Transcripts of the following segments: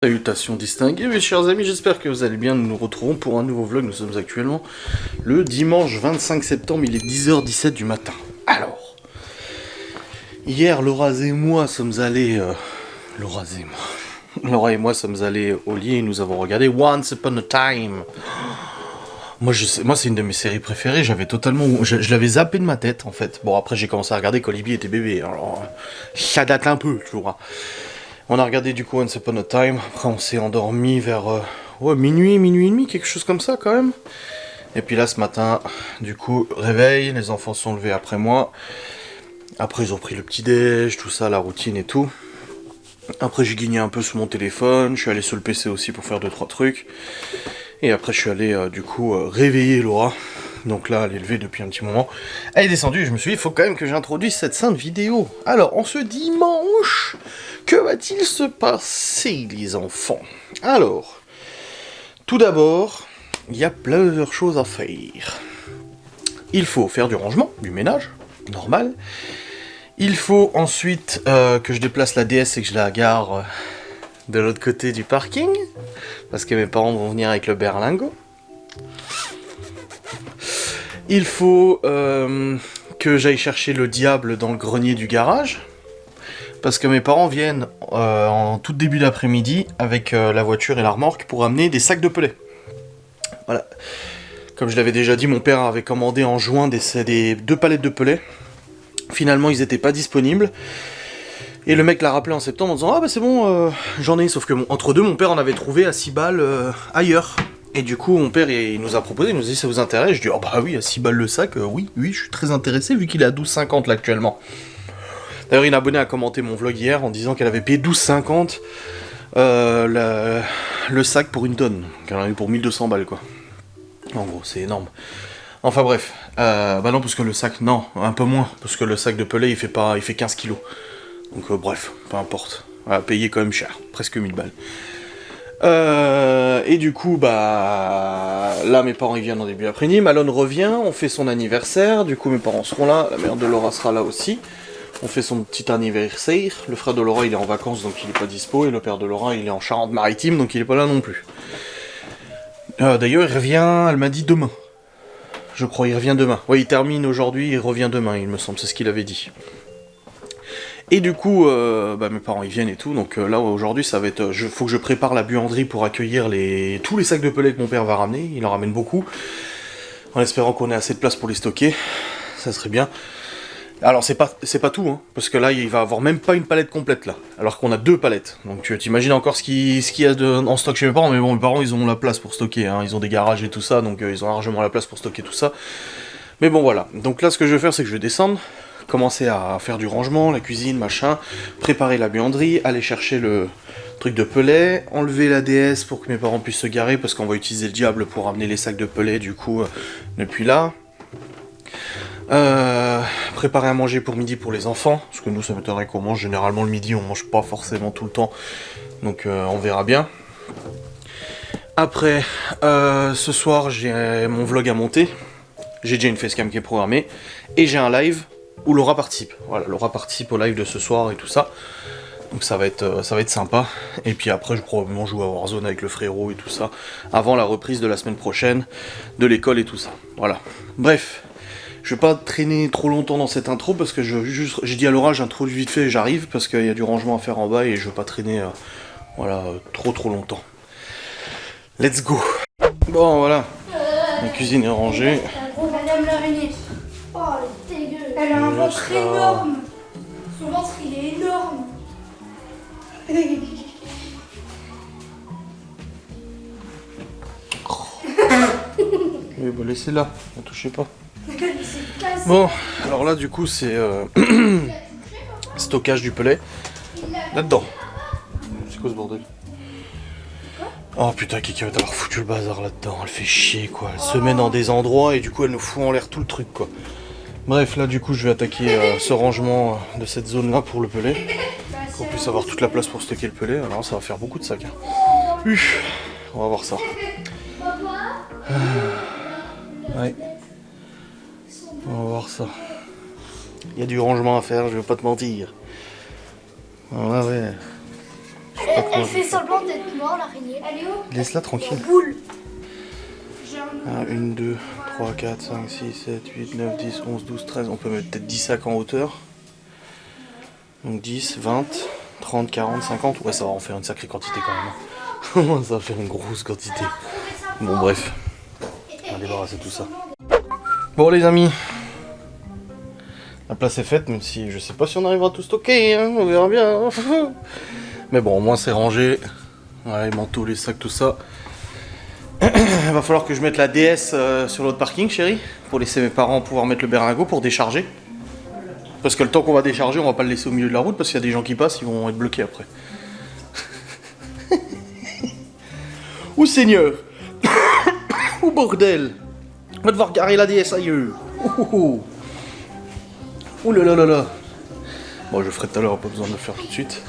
Salutations distinguées mes chers amis, j'espère que vous allez bien, nous nous retrouvons pour un nouveau vlog, nous sommes actuellement le dimanche 25 septembre, il est 10h17 du matin. Alors, hier Laura et moi sommes allés... Laura et moi sommes allés au lit et nous avons regardé Once Upon a Time. Moi c'est une de mes séries préférées, j'avais totalement... Je l'avais zappé de ma tête en fait. Bon après j'ai commencé à regarder quand Libby était bébé, alors ça date un peu, tu vois. On a regardé du coup Once Upon a Time, après on s'est endormi vers minuit et demi, quelque chose comme ça quand même. Et puis là ce matin, du coup, réveil, les enfants sont levés après moi. Après ils ont pris le petit déj, tout ça, la routine et tout. Après j'ai guigné un peu sur mon téléphone, je suis allé sur le PC aussi pour faire 2-3 trucs. Et après je suis allé du coup réveiller Laura. Donc là elle est levée depuis un petit moment. Elle est descendue et je me suis dit il faut quand même que j'introduise cette sainte vidéo. Alors en ce dimanche... Que va-t-il se passer, les enfants? Alors, tout d'abord, il y a plusieurs choses à faire. Il faut faire du rangement, du ménage, normal. Il faut ensuite que je déplace la DS et que je la gare de l'autre côté du parking, parce que mes parents vont venir avec le berlingot. Il faut que j'aille chercher le diable dans le grenier du garage. Parce que mes parents viennent en tout début d'après-midi avec la voiture et la remorque pour amener des sacs de pellets. Voilà. Comme je l'avais déjà dit, mon père avait commandé en juin des 2 palettes de pellets. Finalement, ils n'étaient pas disponibles. Et le mec l'a rappelé en septembre en disant « Ah bah c'est bon, j'en ai ». Sauf que entre deux, mon père en avait trouvé à 6 balles ailleurs. Et du coup, mon père il nous a proposé, il nous a dit « Ça vous intéresse ?» Je dis « Oh bah oui, à 6 balles le sac, oui, je suis très intéressé vu qu'il est à 12,50 là actuellement. » D'ailleurs, une abonnée a commenté mon vlog hier en disant qu'elle avait payé 12,50 le sac pour une tonne. Qu'elle en a eu pour 1200 balles, quoi. En gros, c'est énorme. Enfin bref. Bah non, parce que le sac, non, un peu moins. Parce que le sac de Pelé, il fait 15 kilos. Donc bref, peu importe. Voilà, payer quand même cher. Presque 1000 balles. Et du coup, bah... Là, mes parents, ils viennent en début d'après-midi. Malone revient, on fait son anniversaire. Du coup, mes parents seront là. La mère de Laura sera là aussi. On fait son petit anniversaire, le frère de Laura il est en vacances donc il est pas dispo, et le père de Laura il est en Charente-Maritime donc il est pas là non plus. D'ailleurs il revient, elle m'a dit demain. Je crois il revient demain. Ouais il termine aujourd'hui, il revient demain il me semble, c'est ce qu'il avait dit. Et du coup, bah, mes parents ils viennent et tout, donc là aujourd'hui ça va être... faut que je prépare la buanderie pour accueillir tous les sacs de pellets que mon père va ramener, il en ramène beaucoup. En espérant qu'on ait assez de place pour les stocker, ça serait bien. Alors c'est pas tout, hein, parce que là il va avoir même pas une palette complète là, alors qu'on a 2 palettes. Donc tu t'imagines encore ce qu'il y a en stock chez mes parents, mais bon mes parents ils ont la place pour stocker, hein, ils ont des garages et tout ça, donc ils ont largement la place pour stocker tout ça. Mais bon voilà, donc là ce que je vais faire c'est que je vais descendre, commencer à faire du rangement, la cuisine, machin, préparer la buanderie, aller chercher le truc de pellet, enlever la DS pour que mes parents puissent se garer, parce qu'on va utiliser le diable pour amener les sacs de pellet du coup depuis là. Préparer à manger pour midi pour les enfants, parce que nous ça m'étonnerait qu'on mange généralement le midi, on mange pas forcément tout le temps, donc on verra bien. Après, ce soir j'ai mon vlog à monter, j'ai déjà une facecam qui est programmée, et j'ai un live où Laura participe. Voilà, Laura participe au live de ce soir et tout ça, donc ça va être sympa. Et puis après je vais probablement jouer à Warzone avec le frérot et tout ça, avant la reprise de la semaine prochaine, de l'école et tout ça. Voilà, bref. Je vais pas traîner trop longtemps dans cette intro parce que j'ai dit à Laura j'introduis vite fait et j'arrive parce qu'il y a du rangement à faire en bas et je veux pas traîner trop longtemps. Let's go. Bon voilà, la cuisine est rangée. Madame l'araignée. Oh elle est dégueu. Elle a un ventre énorme. Son ventre il est énorme. Oui bah laissez-la, ne touchez pas. Bon, alors là du coup c'est stockage du pellet là-dedans. C'est quoi ce bordel? Oh putain, Kiki va t'avoir foutu le bazar là-dedans, elle fait chier quoi, elle se met dans des endroits et du coup elle nous fout en l'air tout le truc quoi. Bref, là du coup je vais attaquer ce rangement de cette zone là pour le pellet, pour qu'on puisse avoir toute la place pour stocker le pellet, alors ça va faire beaucoup de sacs. Hein. On va voir ça. Ouais. On va voir ça. Il y a du rangement à faire, je vais pas te mentir. Ah ouais. Je suis pas comment Elle je vais fait faire. semblant d'être morte, l'araignée. Elle est où? Laisse-la tranquille. Boule. 1, 2, 3, 4, 5, 6, 7, 8, 9, 10, 11, 12, 13. On peut mettre peut-être 10 sacs en hauteur. Donc 10, 20, 30, 40, 50. Ouais, ça va en faire une sacrée quantité quand même. Ça va faire une grosse quantité. Bon, bref. On va débarrasser tout ça. Bon, les amis. La place est faite, même si je sais pas si on arrivera à tout stocker. Hein, on verra bien. Mais bon, au moins c'est rangé. Voilà, les manteaux, les sacs, tout ça. Il va falloir que je mette la DS sur l'autre parking, chérie, pour laisser mes parents pouvoir mettre le berlingot pour décharger. Parce que le temps qu'on va décharger, on va pas le laisser au milieu de la route parce qu'il y a des gens qui passent, ils vont être bloqués après. Ouh Seigneur. Ouh bordel. On va devoir garer la DS ailleurs. Ouh. Ouh là là là là. Bon, je ferai tout à l'heure, pas besoin de le faire tout de suite.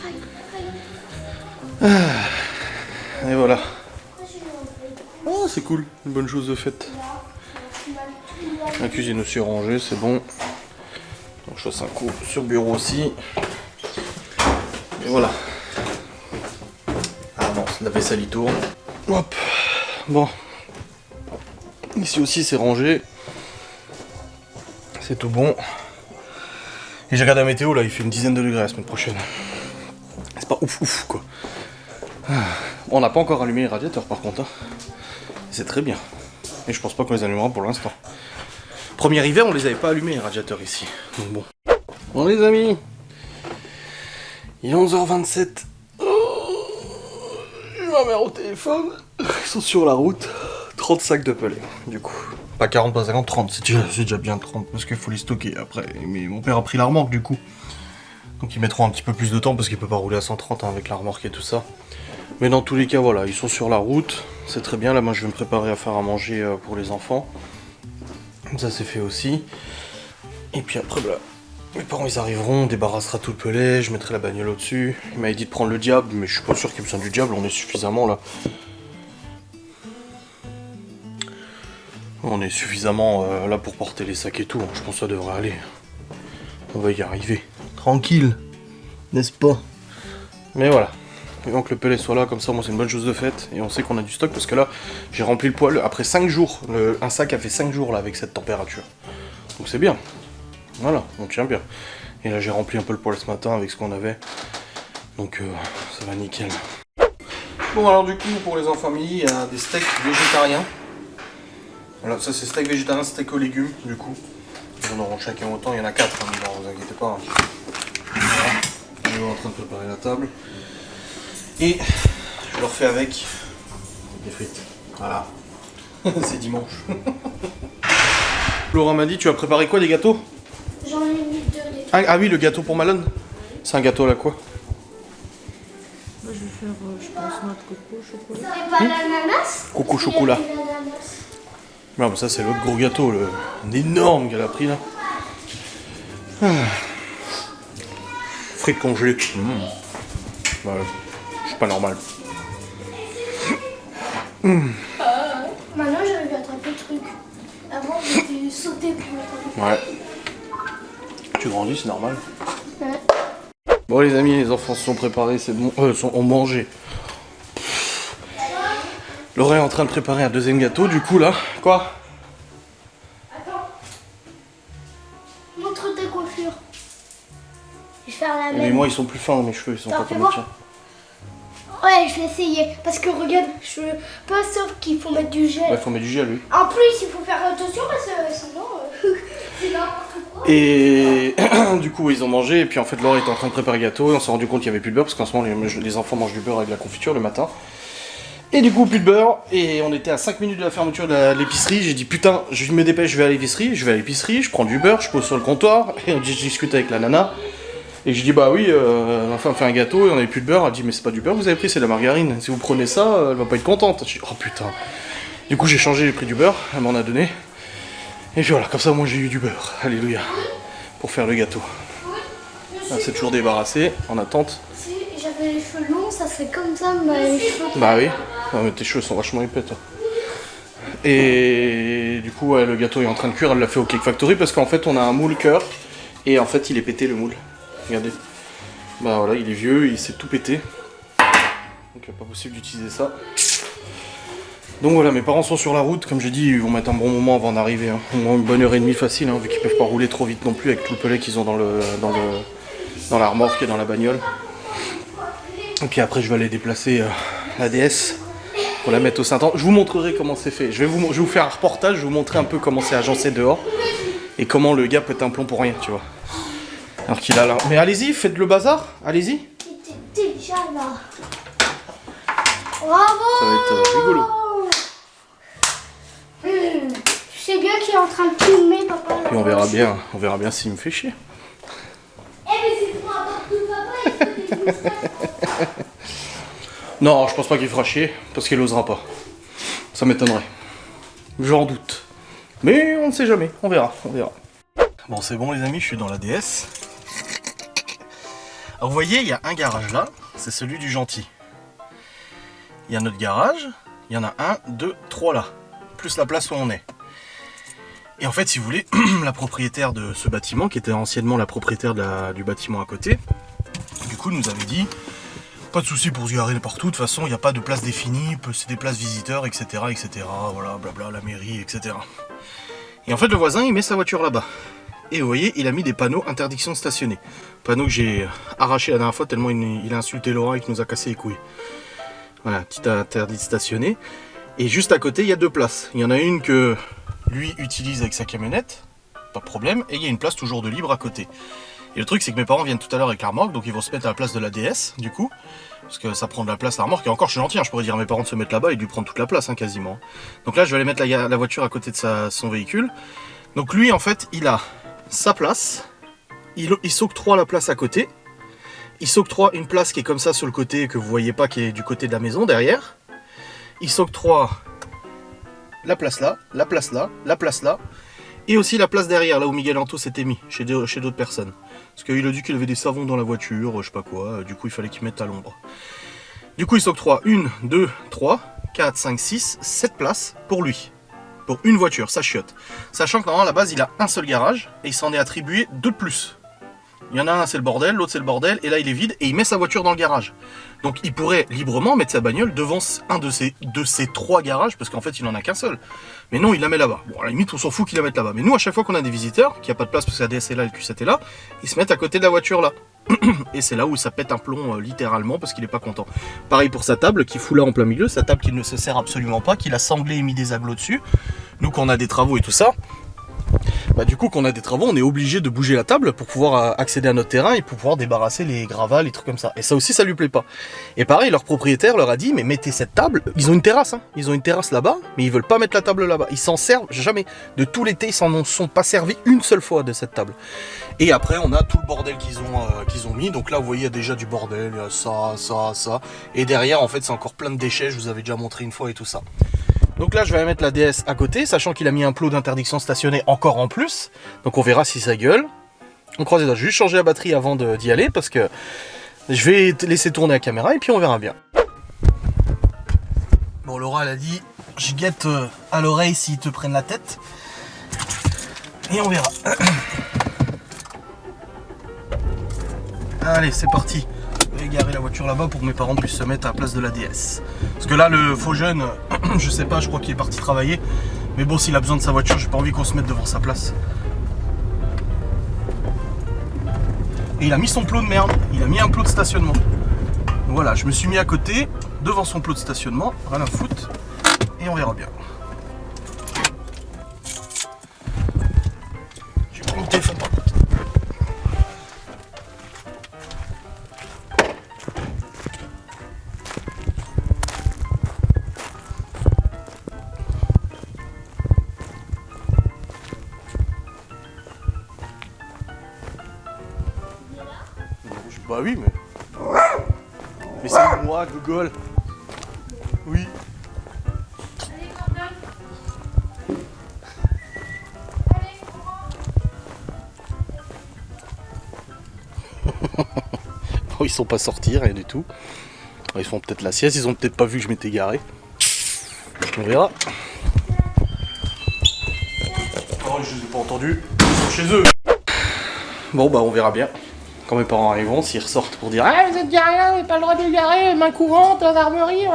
Et voilà. Oh, c'est cool, une bonne chose de faite. La cuisine aussi rangée, c'est bon. Donc je fasse un coup sur le bureau aussi. Et voilà. Ah non, la vaisselle y tourne. Hop. Bon. Ici aussi c'est rangé. C'est tout bon. Et j'ai regardé la météo là, il fait une dizaine de degrés la semaine prochaine. C'est pas ouf ouf quoi. On n'a pas encore allumé les radiateurs par contre. Hein. C'est très bien. Et je pense pas qu'on les allumera pour l'instant. Premier hiver, on les avait pas allumés les radiateurs ici. Donc bon. Bon les amis. Il est 11h27. Oh, j'ai ma mère au téléphone. Ils sont sur la route. 30 sacs de pelés, du coup. Pas 40, pas 50, 30. C'est déjà bien 30 parce qu'il faut les stocker après. Mais mon père a pris la remorque du coup. Donc ils mettront un petit peu plus de temps parce qu'il peut pas rouler à 130 hein, avec la remorque et tout ça. Mais dans tous les cas, voilà, ils sont sur la route. C'est très bien. Là, moi, je vais me préparer à faire à manger pour les enfants. Ça, c'est fait aussi. Et puis après, voilà. Mes parents, ils arriveront, on débarrassera tout le pellet, je mettrai la bagnole au-dessus. Il m'avait dit de prendre le diable, mais je suis pas sûr qu'il y ait besoin du diable, on est suffisamment là. On est suffisamment là pour porter les sacs et tout, je pense que ça devrait aller. On va y arriver. Tranquille, n'est-ce pas? Mais voilà. Et donc le pellet soit là, comme ça, moi c'est une bonne chose de faite. Et on sait qu'on a du stock parce que là, j'ai rempli le poêle après 5 jours. Un sac a fait 5 jours là avec cette température. Donc c'est bien. Voilà, on tient bien. Et là j'ai rempli un peu le poêle ce matin avec ce qu'on avait. Donc ça va nickel. Bon alors du coup pour les enfants il y a des steaks végétariens. Voilà, ça c'est steak végétarien, steak aux légumes du coup. Ils en auront chacun autant, il y en a 4, hein, ne vous inquiétez pas. Voilà. Je suis en train de préparer la table. Et je leur fais avec des frites. Voilà. C'est dimanche. Laurent m'a dit, tu as préparé quoi, des gâteaux? J'en ai mis 2 des Ah oui, le gâteau pour Malone. C'est un gâteau à la quoi? Moi, je vais faire, je pense, noix de coco, chocolat. C'est pas l'ananas? Coco chocolat. Il y a de l'ananas. Non, mais ça c'est l'autre gros gâteau, un énorme qu'elle a pris là. Ah. Frites congelées. Bah, je suis pas normal. Maintenant j'arrive à attraper le truc. Avant j'étais sauté pour l'attraper. Ouais. Tu grandis, c'est normal. Ouais. Bon les amis, les enfants se sont préparés, c'est bon. Ont mangé. Laura est en train de préparer un deuxième gâteau, du coup là. Quoi? Attends. Montre ta coiffure. Je vais faire la Mais même. moi ils sont plus fins, mes cheveux, ils sont Attends, pas fais comme les voir. tiens. Ouais, je vais essayer. Parce que regarde, je veux pas sauf qu'il faut mettre du gel. Ouais, faut mettre du gel lui. En plus, il faut faire attention parce que sinon, c'est n'importe quoi. Et du coup ils ont mangé et puis en fait Laura était en train de préparer le gâteau et on s'est rendu compte qu'il n'y avait plus de beurre parce qu'en ce moment les enfants mangent du beurre avec la confiture le matin. Et du coup plus de beurre et on était à 5 minutes de la fermeture de l'épicerie, j'ai dit putain je me dépêche, je vais à l'épicerie, je prends du beurre, je pose sur le comptoir et je discute avec la nana. Et je dis bah oui, enfin on fait un gâteau et on avait plus de beurre, elle dit mais c'est pas du beurre que vous avez pris, c'est de la margarine, si vous prenez ça, elle va pas être contente. Je dis oh putain. Du coup j'ai changé, j'ai pris du beurre, elle m'en a donné. Et puis voilà, comme ça moi j'ai eu du beurre, alléluia, pour faire le gâteau. Là, c'est toujours débarrassé, en attente. Si j'avais les cheveux longs, ça serait comme ça, mais les cheveux. Bah oui, non, mais tes cheveux sont vachement épais toi. Et du coup ouais, le gâteau est en train de cuire, elle l'a fait au Cake Factory parce qu'en fait on a un moule cœur et en fait il est pété le moule. Regardez. Bah voilà, il est vieux, il s'est tout pété. donc pas possible d'utiliser ça. Donc voilà, mes parents sont sur la route, comme j'ai dit, ils vont mettre un bon moment avant d'arriver, hein. Au moins une bonne heure et demie facile, hein, vu qu'ils peuvent pas rouler trop vite non plus avec tout le pellet qu'ils ont dans la remorque et dans la bagnole. Et puis après je vais aller déplacer la DS pour la mettre au Saint-Anne. Je vous montrerai comment c'est fait. Je vais vous faire un reportage, je vais vous montrer un peu comment c'est agencé dehors et comment le gars pète un plomb pour rien, tu vois. Alors qu'il a là. Mais allez-y, faites le bazar, allez-y. Il était déjà là. Bravo! Ça va être rigolo. Tu sais bien qu'il est en train de filmer, papa. Puis on verra bien s'il me fait chier. Eh mais c'est pour apporter papa, il faut des moustaches. Non, je pense pas qu'il fera chier, parce qu'il osera pas. Ça m'étonnerait. J'en doute. Mais on ne sait jamais, on verra. Bon, c'est bon les amis, je suis dans la DS. Alors vous voyez, il y a un garage là, c'est celui du gentil. Il y a notre garage, il y en a 1, 2, 3 là, plus la place où on est. Et en fait, si vous voulez, la propriétaire de ce bâtiment, qui était anciennement la propriétaire du bâtiment à côté, du coup nous avait dit, pas de souci pour se garer partout, de toute façon il n'y a pas de place définie, c'est des places visiteurs, etc. Voilà, blabla, la mairie, etc. Et en fait le voisin il met sa voiture là-bas. Et vous voyez, il a mis des panneaux interdiction de stationner. Panneaux que j'ai arraché la dernière fois tellement il a insulté Laura et qu'il nous a cassé les couilles. Voilà, petit interdit de stationner. Et juste à côté, il y a 2 places. Il y en a une que lui utilise avec sa camionnette, pas de problème. Et il y a une place toujours de libre à côté. Et le truc, c'est que mes parents viennent tout à l'heure avec la remorque, donc ils vont se mettre à la place de la DS, du coup. Parce que ça prend de la place la remorque. Et encore, je suis gentil, hein, je pourrais dire à mes parents de se mettre là-bas et de lui prendre toute la place, hein, quasiment. Donc là, je vais aller mettre la voiture à côté de son véhicule. Donc lui, en fait, il a sa place. Il s'octroie la place à côté. Il s'octroie une place qui est comme ça sur le côté, que vous voyez pas, qui est du côté de la maison, derrière. Il s'octroie la place là, la place là, la place là. Et aussi la place derrière, là où Miguel Anto s'était mis, chez d'autres personnes. Parce qu'il a dit qu'il avait des savons dans la voiture, je sais pas quoi, du coup il fallait qu'il mette à l'ombre. Du coup il s'octroie 1, 2, 3, 4, 5, 6, 7 places pour lui. Pour une voiture, sa chiotte. Sachant que normalement à la base il a un seul garage, et il s'en est attribué 2 de plus. Il y en a un c'est le bordel, l'autre c'est le bordel, et là il est vide, et il met sa voiture dans le garage. Donc il pourrait librement mettre sa bagnole devant un de ces 3 garages, parce qu'en fait il n'en a qu'un seul. Mais non, il la met là-bas. Bon, à la limite on s'en fout qu'il la mette là-bas. Mais nous à chaque fois qu'on a des visiteurs, qu'il n'y a pas de place parce que la DS est là et le Q7 est là, ils se mettent à côté de la voiture là. Et c'est là où ça pète un plomb littéralement, parce qu'il est pas content. Pareil pour sa table qui fout là en plein milieu, sa table qui ne se sert absolument pas, qu'il a sanglé et mis des aglos dessus. Nous quand on a des travaux et tout ça, bah du coup quand on a des travaux on est obligé de bouger la table pour pouvoir accéder à notre terrain et pour pouvoir débarrasser les gravats, les trucs comme ça. Et ça aussi ça lui plaît pas. Et pareil leur propriétaire leur a dit mais mettez cette table, ils ont une terrasse hein. Ils ont une terrasse là-bas mais ils veulent pas mettre la table là-bas. Ils s'en servent jamais. De tout l'été ils s'en sont pas servis une seule fois de cette table. Et après on a tout le bordel qu'ils ont mis. Donc là vous voyez il y a déjà du bordel, il y a ça. Et derrière en fait c'est encore plein de déchets, je vous avais déjà montré une fois et tout ça. Donc là je vais mettre la DS à côté, sachant qu'il a mis un plot d'interdiction stationné encore en plus. Donc on verra si ça gueule. On croise les doigts, je vais juste changer la batterie avant d'y aller parce que je vais laisser tourner la caméra et puis on verra bien. Bon Laura elle a dit, je guette à l'oreille s'ils te prennent la tête. Et on verra. Allez c'est parti. Je vais garer la voiture là-bas pour que mes parents puissent se mettre à la place de la DS. Parce que là le faux jeune, je sais pas, je crois qu'il est parti travailler. Mais bon s'il a besoin de sa voiture, j'ai pas envie qu'on se mette devant sa place. Et il a mis son plot de merde, il a mis un plot de stationnement. Donc voilà, je me suis mis à côté, devant son plot de stationnement, rien à foutre, et on verra bien. J'ai pris mon téléphone. Bah oui, mais c'est moi, Google. Oui. Allez, Gordon. Oh, ils sont pas sortis, rien du tout. Ils font peut-être la sieste, ils ont peut-être pas vu que je m'étais garé. On verra. Oh, je les ai pas entendus. Ils sont chez eux. Bon, bah on verra bien Quand mes parents arriveront, s'ils ressortent pour dire « Ah, vous êtes garé là, vous n'avez pas le droit de garer, main courante, gendarmerie, Je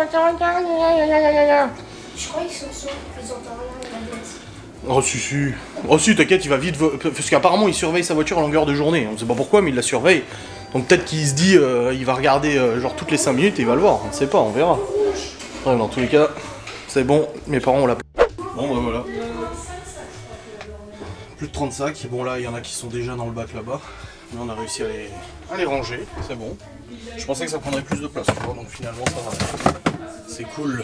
crois qu'ils sont sûrs, ils entendent rien, ils vont dire. Oh si. Oh si, t'inquiète, il va vite... Parce qu'apparemment, il surveille sa voiture à longueur de journée. On sait pas pourquoi, mais il la surveille. Donc peut-être qu'il se dit, il va regarder genre toutes les 5 minutes et il va le voir. On ne sait pas, on verra. Ouais, dans tous les cas, c'est bon, mes parents ont la... Bon bah voilà. Plus de 30 sacs. Bon là, il y en a qui sont déjà dans le bac là-bas. Mais on a réussi à les ranger, c'est bon. Je pensais que ça prendrait plus de place, tu vois, donc finalement ça va. C'est cool.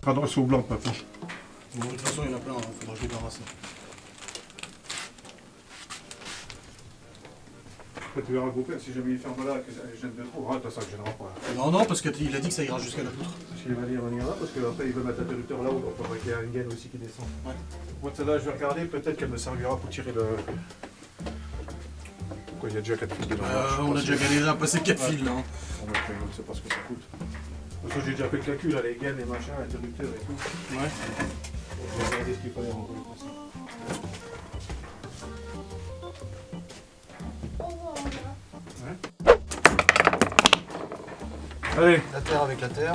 Pardon, c'est au blanc, papy. Bon, de toute façon, il y en a plein, il faudra que je les débarrasse. Après, tu verras le beau-père, si jamais il ferme là, que ça gêne de trop. Ah, ça ne gênera pas. Non, parce qu'il a dit que ça ira jusqu'à la poutre. Parce qu'il va dire venir là, parce qu'après, il veut mettre l'interrupteur là-haut, donc il faudrait qu'il y ait une gaine aussi qui descend. Ouais. Moi, celle-là, je vais regarder, peut-être qu'elle me servira pour tirer le... Quoi, il y a déjà 4 fils dedans. On a déjà galéré à passer 4 fils là. On ne sait pas ce que ça coûte. Parce que j'ai déjà fait le calcul, là, les gaines, les machins, l'interrupteur et tout. Ouais. Je vais regarder ce qu'il fallait rentrer pour ça. Allez. La terre avec la terre.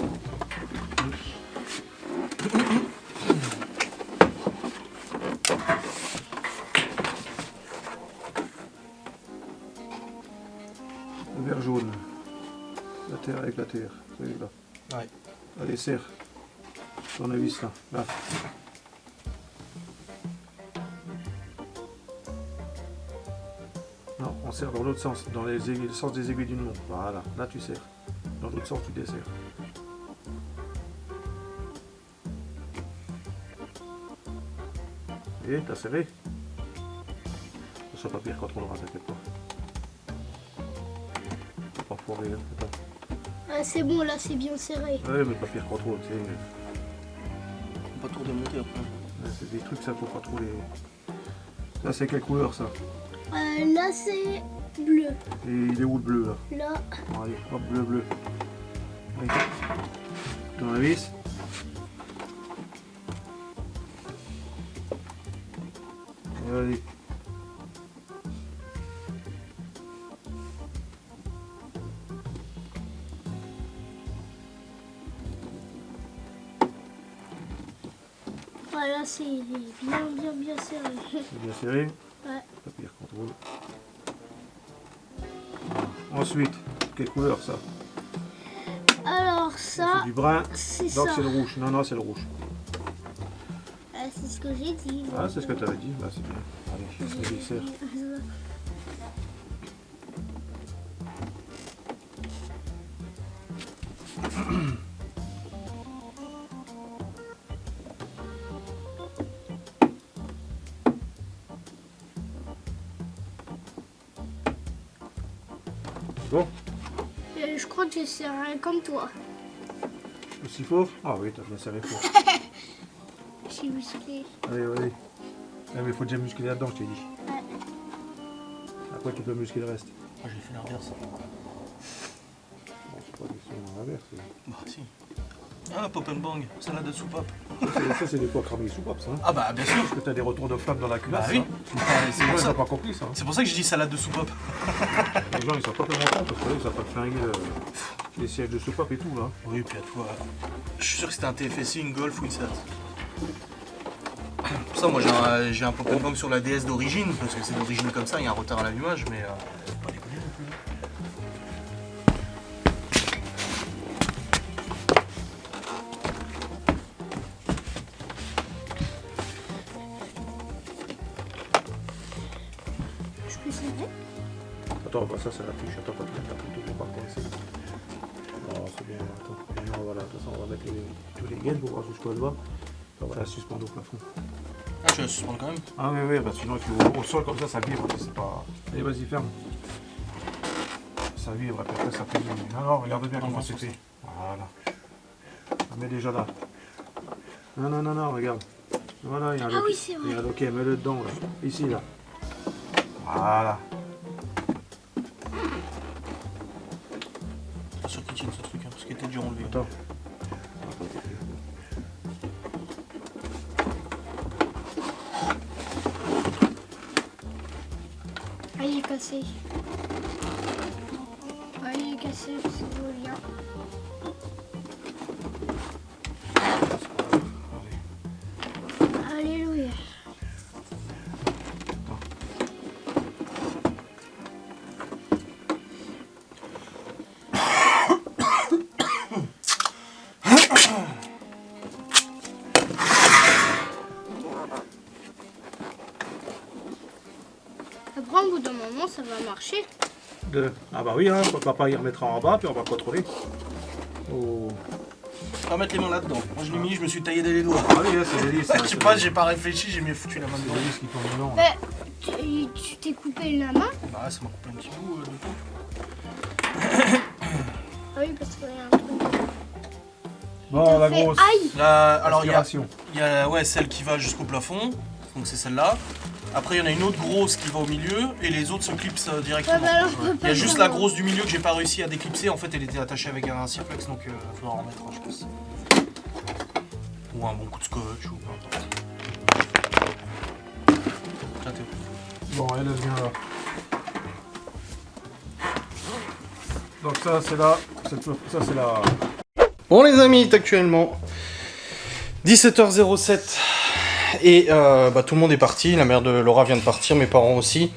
Le vert jaune. La terre avec la terre. Celui-là. Ouais. Allez, serre. Tournevis là. Là. serres dans l'autre sens, dans le sens des aiguilles d'une montre. Voilà, là tu serres. Dans l'autre sens, tu desserres. Et t'as serré? Ça sera pas pire quand on l'aura, t'inquiète pas. Pas foirer, hein, attends. Ah, c'est bon, là, c'est bien serré. Ouais, mais pas pire quand trop, tu sais. Pas trop démonter après. Ouais, c'est des trucs, ça, faut pas trop les... Ça, c'est quelle couleur, ça? Là, c'est bleu. Et il est où le bleu, là? Là, Bon, allez, hop, bleu, bleu. Allez. Dans la vis. Allez. voilà, c'est bien serré. C'est bien serré. Ouais. Pas pire contrôle. Ensuite, quelle couleur ça? Alors, ça, C'est du brun. c'est Donc ça. c'est le rouge. Non, non, c'est le rouge. C'est ce que j'ai dit. Ah, c'est ce que tu avais dit. Bah, c'est bien. Allez, je vais desserre. Bon, Je crois que j'ai serré comme toi. aussi fort? Ah oui, t'as bien serré fort. Je suis musclé. Allez, allez. Ah, mais il faut déjà muscler là-dedans, je t'ai dit. Ouais. Après, tu peux muscler le reste. Moi j'ai fait l'inverse. Bon, c'est pas des sons à l'inverse. Bah si. Ah, pop and bang, salade de soupape. Ça, c'est des fois cramer sous pape, ça. Hein. Ah bah bien sûr. Parce que t'as des retours de flamme dans la culasse. Bah oui. Ça. C'est Les pour gens, ils ça. n'ont pas compris ça. Hein. C'est pour ça que je dis salade de soupape. Les gens, ils sont pas tellement contents parce que là, ils savent pas flinguer les sièges de soupape et tout, là. Oui, puis à toi. Je suis sûr que c'était un TFSI, une Golf ou une Seat. Pour ça, moi j'ai un pop and bang sur la DS d'origine, parce que c'est d'origine comme ça, il y a un retard à l'allumage, mais faut pas déconner non plus. Je peux serrer? Attends, bah ça, c'est la fiche. Attends, pas tout pour pas coincer. Oh, c'est bien, attends. Et non, voilà, de toute façon, on va mettre tous les gaines pour voir jusqu'où elle va. On va la suspendre au plafond. Ah, je vais la suspendre quand même. Ah, oui, oui, bah sinon, au sol, comme ça vibre. C'est pas. Allez, vas-y, ferme. Ça vibre, et puis après, ça fait. Non, non, regarde bien comment c'est fait. Voilà. On met déjà là. Non, non, non, non, regarde. Voilà, il y a un Ah oui, c'est vrai. Regarde, ok, mets-le dedans, là. Ici, là. Voilà. Pas sûr qu'il tienne ce truc, hein, parce qu'il était déjà enlevé. Attends. Ah, il est cassé. Ah, il est cassé, c'est bien. Alléluia. Après, au bout d'un moment, ça va marcher. Ah bah oui, hein, papa il remettra en bas, puis on va contrôler. Oh. On va mettre les mains là-dedans. Moi je l'ai mis, je me suis taillé les doigts. Ah oui, hein, c'est l'hélice. Je sais pas, j'ai pas réfléchi, j'ai mieux foutu la main C'est dedans. l'hélice qui tourne dedans. Mais tu t'es coupé la main? Bah ça m'a coupé un petit bout de peau. Ah oui, parce qu'il y a un truc. Bon, la Fait grosse. aïe! Alors aspiration. il y a ouais, celle qui va jusqu'au plafond, donc c'est celle-là. Après il y en a une autre grosse qui va au milieu et les autres se clipsent directement. Ouais, bah alors, on peut Il pas y a juste vraiment. la grosse du milieu que j'ai pas réussi à déclipser, en fait elle était attachée avec un cirflex donc il faudra en remettre un je pense. Ou un bon coup de scotch ou peu importe. Tiens, Théo. Bon, elle vient là. Donc ça c'est là. Ça c'est là. Bon les amis, il est actuellement 17h07 et tout le monde est parti, la mère de Laura vient de partir, mes parents aussi.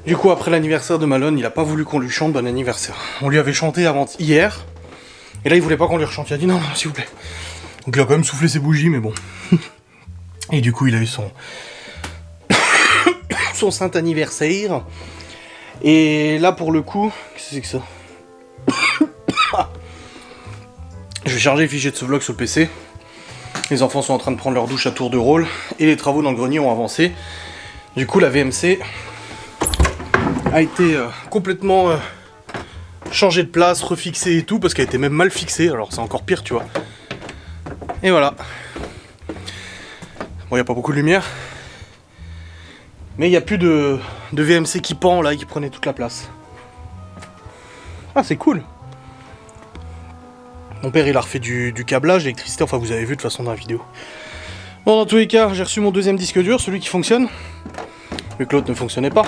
Du coup après l'anniversaire de Malone, il a pas voulu qu'on lui chante bon anniversaire. On lui avait chanté avant hier, et là il voulait pas qu'on lui rechante, il a dit non, non s'il vous plaît. Donc il a quand même soufflé ses bougies mais bon. Et du coup il a eu son saint anniversaire. Et là pour le coup, qu'est-ce que c'est que ça? Je vais charger les fichiers de ce vlog sur le PC. Les enfants sont en train de prendre leur douche à tour de rôle et les travaux dans le grenier ont avancé. Du coup la VMC a été complètement changée de place, refixée et tout, parce qu'elle était même mal fixée, alors c'est encore pire tu vois. Et voilà. Bon, il n'y a pas beaucoup de lumière. Mais il n'y a plus de VMC qui pend là, qui prenait toute la place. Ah, c'est cool. Mon père il a refait du câblage, l'électricité, enfin vous avez vu de toute façon dans la vidéo. Bon, dans tous les cas, j'ai reçu mon deuxième disque dur, celui qui fonctionne. Vu que l'autre ne fonctionnait pas.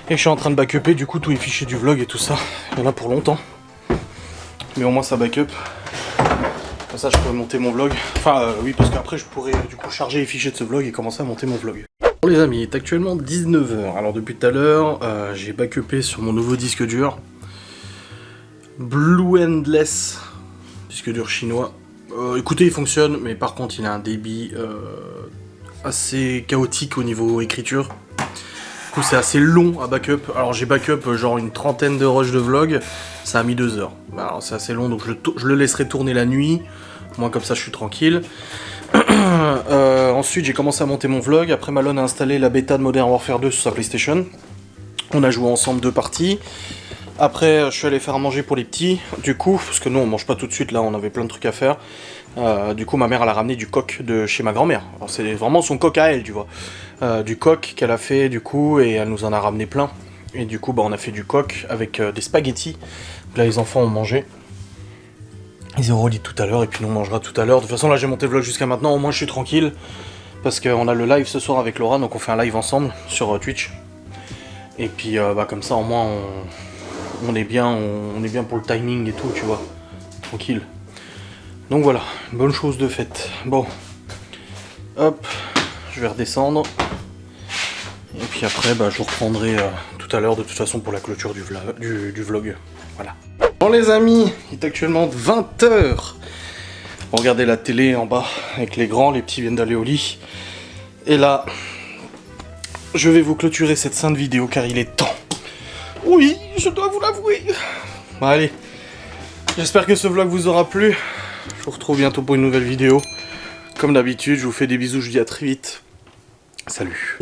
Et je suis en train de backuper du coup tous les fichiers du vlog et tout ça. Il y en a pour longtemps. Mais au moins ça backup. Comme ça je pourrais monter mon vlog. Enfin oui, parce qu'après je pourrais du coup charger les fichiers de ce vlog et commencer à monter mon vlog. Bon les amis, il est actuellement 19 h. Alors depuis tout à l'heure, j'ai backupé sur mon nouveau disque dur. Blue Endless, disque dur chinois. Écoutez, il fonctionne, mais par contre il a un débit assez chaotique au niveau écriture. Du coup c'est assez long à backup. Alors j'ai backup genre une trentaine de rushs de vlog, ça a mis 2 heures. Alors c'est assez long, donc je le laisserai tourner la nuit. Moi comme ça je suis tranquille. Ensuite j'ai commencé à monter mon vlog. Après Malone a installé la bêta de Modern Warfare 2 sur sa PlayStation. On a joué ensemble 2 parties. Après, je suis allé faire à manger pour les petits, du coup, parce que nous on mange pas tout de suite, là on avait plein de trucs à faire. Du coup, ma mère elle a ramené du coq de chez ma grand-mère. Alors c'est vraiment son coq à elle, tu vois. Du coq qu'elle a fait, du coup, et elle nous en a ramené plein. Et du coup, bah, on a fait du coq avec des spaghettis. Là, les enfants ont mangé. Ils ont relit tout à l'heure, et puis nous on mangera tout à l'heure. De toute façon, là j'ai monté le vlog jusqu'à maintenant, au moins je suis tranquille. Parce qu'on a le live ce soir avec Laura, donc on fait un live ensemble sur Twitch. Et puis, bah, comme ça, au moins on est bien pour le timing et tout, tu vois, tranquille. Donc voilà, bonne chose de faite. Bon, hop, je vais redescendre. Et puis après, bah, je vous reprendrai tout à l'heure, de toute façon, pour la clôture du vlog. Voilà. Bon les amis, il est actuellement 20 h. Regardez la télé en bas, avec les grands, les petits viennent d'aller au lit. Et là, je vais vous clôturer cette sainte vidéo, car il est temps. Oui, je dois vous l'avouer. Bon, allez, j'espère que ce vlog vous aura plu. Je vous retrouve bientôt pour une nouvelle vidéo. Comme d'habitude, je vous fais des bisous, je vous dis à très vite. Salut.